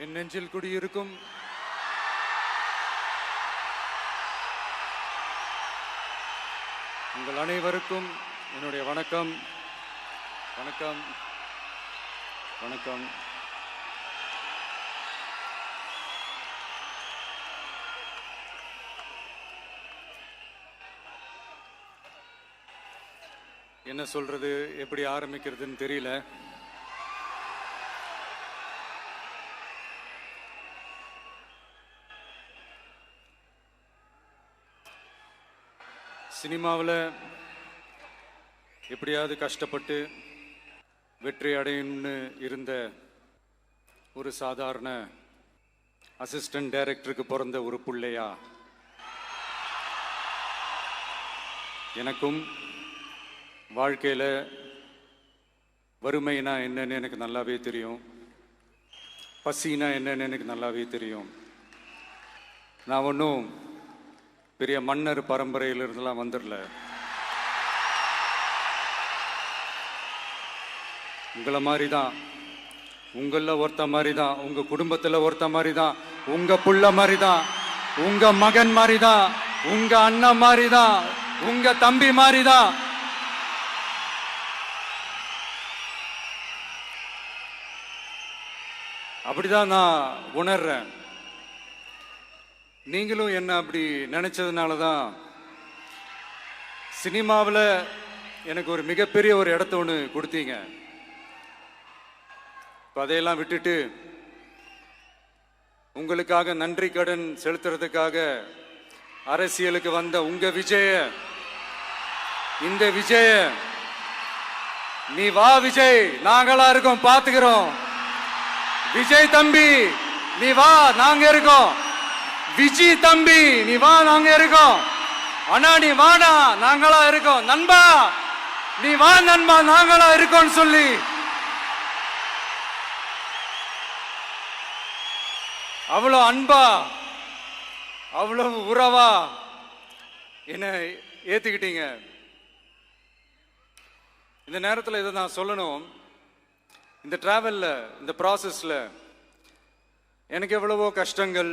என் நெஞ்சில் குடியிருக்கும் உங்கள் அனைவருக்கும் என்னுடைய வணக்கம். வணக்கம் வணக்கம். என்ன சொல்றது, எப்படி ஆரம்பிக்கிறதுன்னு தெரியல. சினிமாவில் எப்படியாவது கஷ்டப்பட்டு வெற்றி அடையணும்னு இருந்த ஒரு சாதாரண அசிஸ்டன்ட் டைரக்டருக்கு பிறந்த ஒரு பிள்ளையா எனக்கும் வாழ்க்கையில் வறுமைனா என்னன்னு எனக்கு நல்லாவே தெரியும், பசினா என்னன்னு எனக்கு நல்லாவே தெரியும். நான் ஒன்றும் பெரிய மன்னர் பரம்பரையிலிருந்துலாம் வந்துடல. உங்களை மாதிரி தான், உங்களில் ஒருத்த மாதிரி தான், உங்கள் குடும்பத்தில் ஒருத்த மாதிரி தான், உங்கள் புள்ள மாதிரி தான், உங்கள் மகன் மாதிரி தான், உங்கள் அண்ணன் மாதிரி தான், உங்கள் தம்பி மாதிரி தான். அப்படிதான் நான் உணர்றேன். நீங்களும் என்ன அப்படி நினைச்சதுனால தான் சினிமாவில் எனக்கு ஒரு மிகப்பெரிய ஒரு இடத்த ஒன்று கொடுத்தீங்க. இப்போ அதையெல்லாம் விட்டுட்டு உங்களுக்காக நன்றி கடன் செலுத்துறதுக்காக அரசியலுக்கு வந்த உங்க விஜய, இந்த விஜய, நீ வா விஜய், நாங்களா இருக்கோம், பாத்துக்கிறோம். விஜய் தம்பி நீ வா, நாங்க இருக்கோம். விஜி தம்பி நீ வா, நாங்க இருக்கோம். அண்ணா நீ வாடா, நாங்களா இருக்கோம். நண்பா நீ வா நண்பா, நாங்களா இருக்கோம் சொல்லி அவ்வளவு அன்பா, அவ்வளவு உறவா என்ன ஏத்துக்கிட்டீங்க. இந்த நேரத்தில் இதை நான் சொல்லணும். இந்த டிராவல்ல, இந்த ப்ராசஸ்ல எனக்கு எவ்வளவோ கஷ்டங்கள்,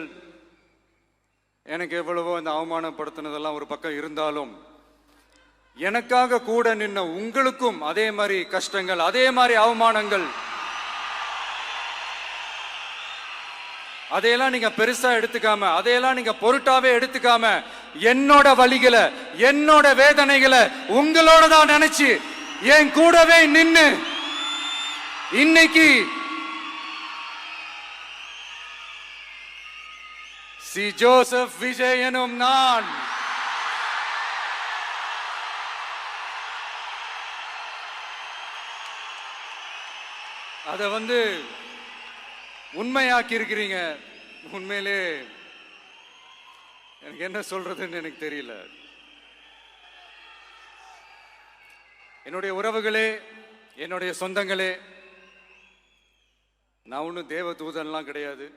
எனக்கு எவ்வளவோ இந்த அவமானப்படுத்தினதெல்லாம் ஒரு பக்கம் இருந்தாலும், எனக்காக கூட நின்ன உங்களுக்கும் அதே மாதிரி கஷ்டங்கள், அதே மாதிரி அவமானங்கள், அதையெல்லாம் நீங்க பெருசா எடுத்துக்காம, அதையெல்லாம் நீங்க பொருட்டாவே எடுத்துக்காம, என்னோட வலிகளை, என்னோட வேதனைகளை உங்களோட தான் நினைச்சு என் கூடவே நின்னு இன்னைக்கு சி ஜோசப் விஜய் எனும் நான் அதை உண்மையாக்கி இருக்கிறீங்க. உண்மையிலே எனக்கு என்ன சொல்றதுன்னு எனக்கு தெரியல. என்னுடைய உறவுகளே, என்னுடைய சொந்தங்களே, நான் ஒன்றும் தேவ தூதன்லாம் கிடையாது.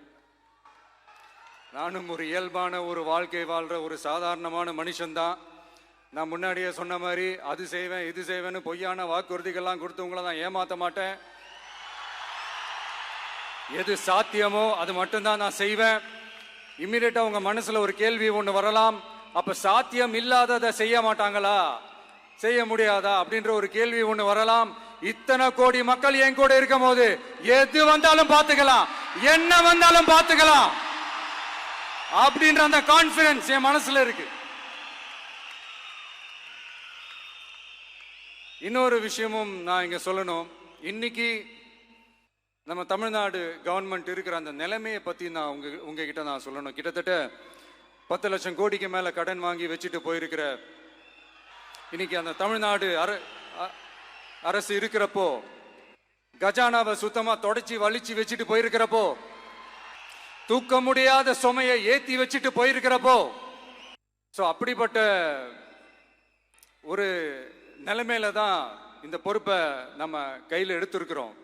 நானும் ஒரு இயல்பான ஒரு வாழ்க்கை வாழ்ற ஒரு சாதாரணமான மனுஷன்தான். நான் முன்னாடியே சொன்ன மாதிரி அது செய்வேன் இது செய்வேன்னு பொய்யான வாக்குறுதிகள்லாம் கொடுத்தவங்கள நான் ஏமாற்ற மாட்டேன். எது சாத்தியமோ அது மட்டும்தான் நான் செய்வேன். இம்மிடியட்டா உங்க மனசுல ஒரு கேள்வி ஒன்று வரலாம், அப்ப சாத்தியம் இல்லாததை செய்ய மாட்டாங்களா, செய்ய முடியாதா அப்படின்ற ஒரு கேள்வி ஒன்று வரலாம். இத்தனை கோடி மக்கள் என் கூட இருக்கும் போது எது வந்தாலும் பார்த்துக்கலாம், என்ன வந்தாலும் பார்த்துக்கலாம் அப்படின்ற அந்த கான்பிடன்ஸ் என் மனசுல இருக்கு. இன்னொரு விஷயமும் நான் இங்க சொல்லணும். இன்னைக்கு நம்ம தமிழ்நாடு கவர்மெண்ட் இருக்கிற அந்த நிலைமையை பத்தி நான் உங்ககிட்ட நான் சொல்லணும். கிட்டத்தட்ட 10 லட்சம் கோடிக்கு மேல கடன் வாங்கி வச்சுட்டு போயிருக்கிற இன்னைக்கு அந்த தமிழ்நாடு அரசு இருக்கிறப்போ, கஜானாவை சுத்தமா தொடச்சி வலிச்சு வச்சுட்டு போயிருக்கிறப்போ, தூக்க முடியாத சுமையை ஏத்தி வச்சுட்டு போயிருக்கிறப்போ, அப்படிப்பட்ட ஒரு நிலைமையில தான் இந்த பொறுப்பை நம்ம கையில் எடுத்திருக்கிறோம்.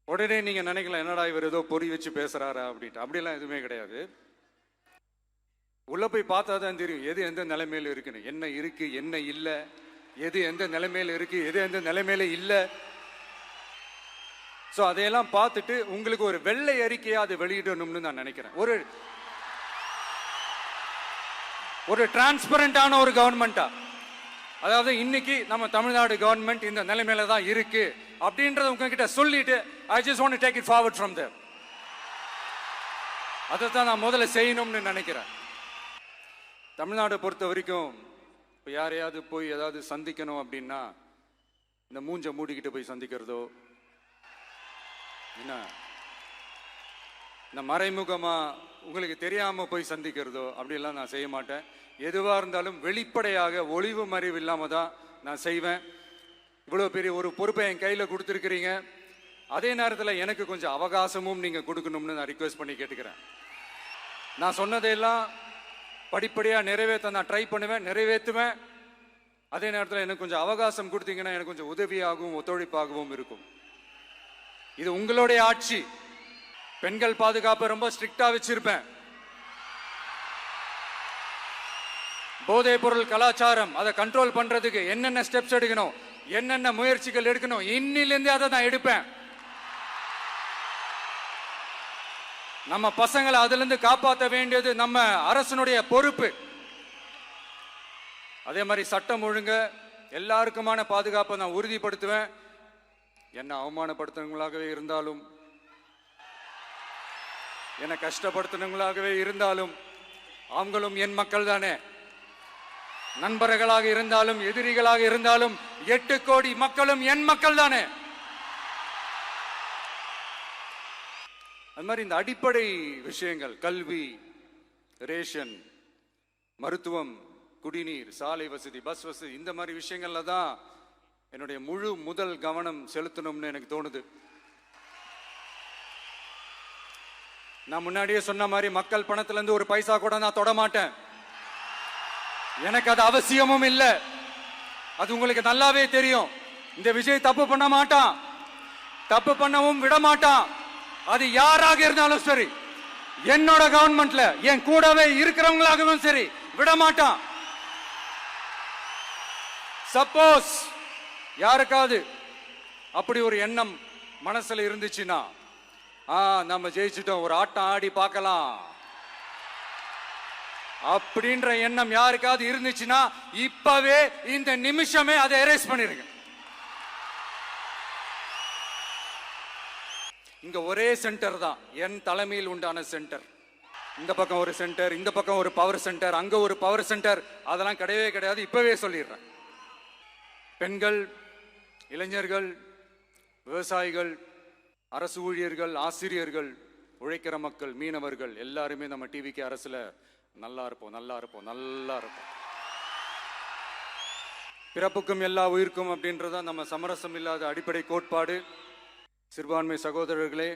உடனே நீங்க நினைக்கலாம், என்னடா இவர் ஏதோ பொறி வச்சு பேசுறாரா அப்படின்ட்டு. அப்படிலாம் எதுவுமே கிடையாது. உள்ள போய் பார்த்தா தான் தெரியும் எது எந்த நிலைமையில இருக்குன்னு, என்ன இருக்கு என்ன இல்லை, எது எந்த நிலைமையில இருக்கு எது எந்த நிலைமையில இல்லை. ஸோ அதையெல்லாம் பார்த்துட்டு உங்களுக்கு ஒரு வெள்ளை அறிக்கையை அது வெளியிடணும்னு நான் நினைக்கிறேன். ஒரு டிரான்ஸ்பரண்டான ஒரு கவர்மெண்டா, அதாவது இன்னைக்கு நம்ம தமிழ்நாடு கவர்மெண்ட் இந்த நிலைமையில தான் இருக்கு அப்படின்றத உங்ககிட்ட சொல்லிட்டு I just want to take it forward from there. அதை தான் நான் முதல்ல செய்யணும்னு நினைக்கிறேன். தமிழ்நாடை பொறுத்த வரைக்கும் இப்போ யாரையாவது போய் ஏதாவது சந்திக்கணும் அப்படின்னா இந்த மூஞ்ச மூடிக்கிட்டு போய் சந்திக்கிறதோ, என்ன இந்த மறைமுகமா உங்களுக்கு தெரியாம போய் சந்திக்கிறதோ அப்படியெல்லாம் நான் செய்ய மாட்டேன். எதுவா இருந்தாலும் வெளிப்படையாக ஒளிவு மறைவு இல்லாம தான் நான் செய்வேன். இவ்வளவு பெரிய ஒரு பொறுப்பை என் கையில கொடுத்துருக்கிறீங்க. அதே நேரத்தில் எனக்கு கொஞ்சம் அவகாசமும் நீங்க கொடுக்கணும்னு நான் ரிக்வெஸ்ட் பண்ணி கேட்டுக்கிறேன். நான் சொன்னதையெல்லாம் படிப்படியா நிறைவேற்ற நான் ட்ரை பண்ணுவேன், நிறைவேற்றுவேன். அதே நேரத்தில் எனக்கு கொஞ்சம் அவகாசம் கொடுத்தீங்கன்னா எனக்கு கொஞ்சம் உதவியாகவும் ஒத்துழைப்பாகவும் இருக்கும். இது உங்களுடைய ஆட்சி. பெண்கள் பாதுகாப்பை ரொம்ப ஸ்ட்ரிக்டா வச்சிருப்பேன். போதைப் பொருள் கலாச்சாரம் அதை கண்ட்ரோல் பண்றதுக்கு என்னென்ன ஸ்டெப்ஸ் எடுக்கணும், என்னென்ன முயற்சிகள் எடுக்கணும், இன்னிலிருந்து அதை நான் எடுப்பேன். நம்ம பசங்களை அதுல இருந்து காப்பாற்ற வேண்டியது நம்ம அரசனுடைய பொறுப்பு. அதே மாதிரி சட்டம் ஒழுங்கு எல்லாருக்குமான பாதுகாப்பை நான் உறுதிப்படுத்துவேன். என்ன அவமானப்படுத்துறவங்களாகவே இருந்தாலும், என்ன கஷ்டப்படுத்துறவங்களாகவே இருந்தாலும் அவங்களும் என் மக்கள் தானே. நண்பர்களாக இருந்தாலும் எதிரிகளாக இருந்தாலும் 8 கோடி மக்களும் என் மக்கள் தானே. அது மாதிரி இந்த அடிப்படை விஷயங்கள், கல்வி, ரேஷன், மருத்துவம், குடிநீர், சாலை வசதி, பஸ் வசதி, இந்த மாதிரி விஷயங்கள்ல தான் என்னுடைய முதல் கவனம் செலுத்தணும்னு எனக்கு தோணுது. நான் முன்னாடியே சொன்ன மாதிரி மக்கள் பணத்துல இருந்து ஒரு பைசா கூட நான் தொட மாட்டேன். எனக்கு அது அவசியமும் இல்லை. அது உங்களுக்கு நல்லாவே தெரியும். இந்த விஜய் தப்பு பண்ண மாட்டான், தப்பு பண்ணவும் விட மாட்டான். அது யாராக இருந்தாலும் சரி, என்னோட கவர்மெண்ட்ல என் கூடவே இருக்கிறவங்களாகவும் சரி விட மாட்டான். சப்போஸ் யாருக்காவது அப்படி ஒரு எண்ணம் மனசுல இருந்துச்சுன்னா, நம்ம ஜெயிச்சிட்டோம், ஒரு ஆட்டம் ஆடி பார்க்கலாம் அப்படின்ற எண்ணம் யாருக்காவது இருந்துச்சுன்னா இப்பவே இந்த நிமிஷமே அதை எரேஸ் பண்ணிருங்க. இங்க ஒரே சென்டர் தான், என் தலைமையில் உண்டான சென்டர். இந்த பக்கம் ஒரு சென்டர், இந்த பக்கம் ஒரு பவர் சென்டர், அங்க ஒரு பவர் சென்டர், அதெல்லாம் கிடையவே கிடையாது. இப்பவே சொல்லிடுறேன். பெண்கள், இளைஞர்கள், விவசாயிகள், அரசு ஊழியர்கள், ஆசிரியர்கள், உழைக்கிற மக்கள், மீனவர்கள் எல்லாருமே நம்ம டிவிக்கு அரசுல நல்லா இருப்போம், நல்லா இருப்போம், நல்லா இருப்போம். பிறப்புக்கும் எல்லா உயிருக்கும் அப்படின்றத நம்ம சமரசம் இல்லாத அடிப்படை கோட்பாடு. சிறுபான்மை சகோதரர்களே,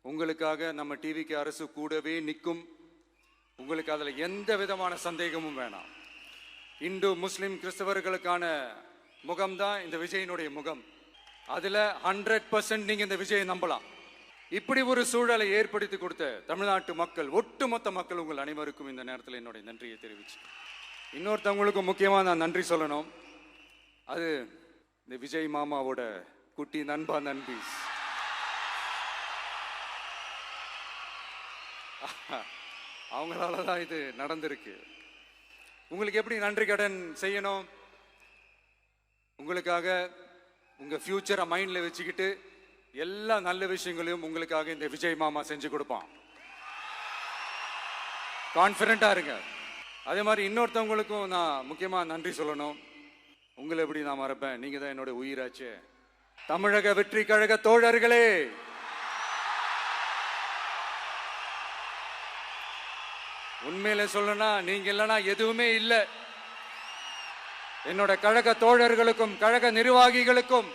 உங்களுக்காக நம்ம டிவிக்கு அரசு கூடவே நிற்கும். உங்களுக்கு அதுல எந்த விதமான சந்தேகமும் வேணாம். இந்து, முஸ்லிம், கிறிஸ்தவர்களுக்கான முகம்தான் இந்த விஜயனுடைய முகம். அதுல 100% நீங்க இந்த விஜயை நம்பலாம். இப்படி ஒரு சூழலை ஏற்படுத்தி கொடுத்த தமிழ்நாட்டு மக்கள், ஒட்டுமொத்த மக்கள், உங்கள் அனைவருக்கும் இந்த நேரத்தில் என்னுடைய நன்றியை தெரிவிச்சு, இன்னொருத்தவங்களுக்கு முக்கியமா நான் நன்றி சொல்லணும். அது இந்த விஜய் மாமாவோட குட்டி நண்பா, நண்பி. அவங்களாலதான் இது நடந்திருக்கு. உங்களுக்கு எப்படி நன்றி கடன் செய்யணும்? உங்களுக்காக உங்க ஃபியூச்சரை மைண்ட்ல வச்சுக்கிட்டு எல்லா நல்ல விஷயங்களையும் உங்களுக்காக இந்த விஜய் மாமா செஞ்சு கொடுப்பான். கான்ஃபிடண்டா இருங்க. அதே மாதிரி இன்னொருத்தவங்களுக்கும் நான் முக்கியமா நன்றி சொல்லணும். உங்களை எப்படி நான் மறப்பேன்? நீங்க தான் என்னோட உயிராச்சே. தமிழக வெற்றி கழக தோழர்களே, உண்மையில சொல்லனா நீங்க இல்லைன்னா எதுவுமே இல்லை. என்னோட கழக தோழர்களுக்கும், கழக நிர்வாகிகளுக்கும்,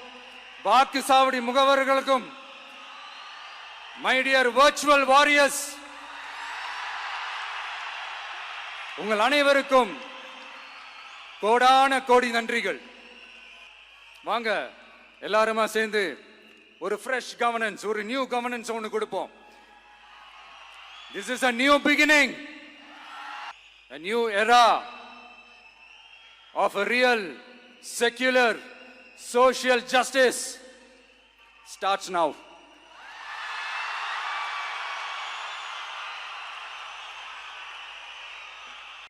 வாக்கு சாவடி முகவர்களுக்கும், மை டியர் வர்ச்சுவல் வாரியர்ஸ், உங்கள் அனைவருக்கும் கோடான கோடி நன்றிகள். வாங்க எல்லாருமா சேர்ந்து ஒரு ஃப்ரெஷ் கவர்னன்ஸ், ஒரு நியூ கவர்னன்ஸ் ஒன்று கொடுப்போம். This is a new beginning, a new era of a real secular social justice starts now.